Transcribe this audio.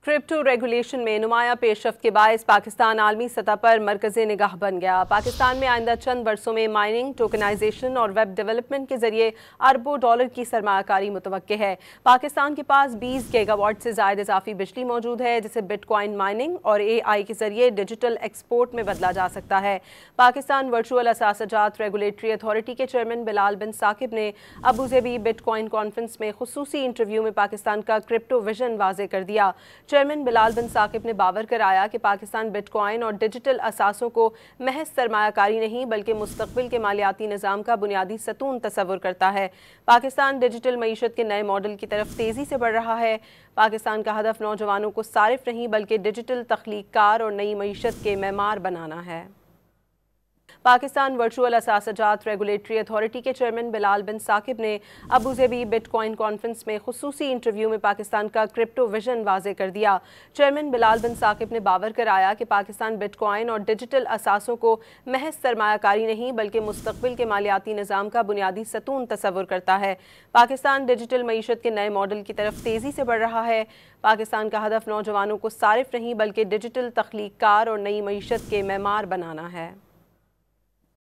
Crypto regulation में नुमाया पेशरफ्त के बायस पाकिस्तान आलमी सतह पर मरकज़े निगाह बन गया। पाकिस्तान में आइंदा चंद वर्षों में माइनिंग, टोकनाइजेशन और वेब डेवलपमेंट के जरिए अरबों डॉलर की सरमायाकारी मुतवक्के है। पाकिस्तान के पास 20 गीगावाट से ज़ायद इजाफी बिजली मौजूद है, जिसे बिटकॉइन माइनिंग और AI के जरिए डिजिटल एक्सपोर्ट में बदला जा सकता है। पाकिस्तान वर्चुअल असासजात रेगुलेटरी अथॉरिटी के चेयरमैन बिलाल बिन साकिब ने अबूज़ेबी बिटकॉइन कॉन्फ्रेंस में खुसूसी इंटरव्यू में पाकिस्तान का क्रिप्टो विजन वाज़े कर दिया। चेयरमैन बिलाल बिन साकिब ने बावर कराया कि पाकिस्तान बिटकॉइन और डिजिटल असासों को महज सरमायाकारी नहीं बल्कि मुस्तकबिल के मालियाती निज़ाम का बुनियादी सतून तस्वुर करता है। पाकिस्तान डिजिटल मईशत के नए मॉडल की तरफ तेज़ी से बढ़ रहा है। पाकिस्तान का हदफ नौजवानों को सारिफ नहीं बल्कि डिजिटल तख्लीक़कार और नई मईशत के मेमार बनाना है। पाकिस्तान वर्चुअल असासजात रेगुलेटरी अथॉरिटी के चेयरमैन बिलाल बिन साकिब ने अबूज़ेबी बिटकॉइन कॉन्फ्रेंस में खुसूसी इंटरव्यू में पाकिस्तान का क्रिप्टो विजन वाज़े कर दिया। चेयरमैन बिलाल बिन साकिब ने बावर कराया कि पाकिस्तान बिटकॉइन और डिजिटल असासों को महज सरमायाकारी नहीं बल्कि मुस्तकबिल के मालियाती निज़ाम का बुनियादी सतून तस्वुर करता है। पाकिस्तान डिजिटल मईशत के नए मॉडल की तरफ तेज़ी से बढ़ रहा है। पाकिस्तान का हदफ नौजवानों को सारिफ नहीं बल्कि डिजिटल तख्लीक़कार और नई मईशत के मेमार बनाना है।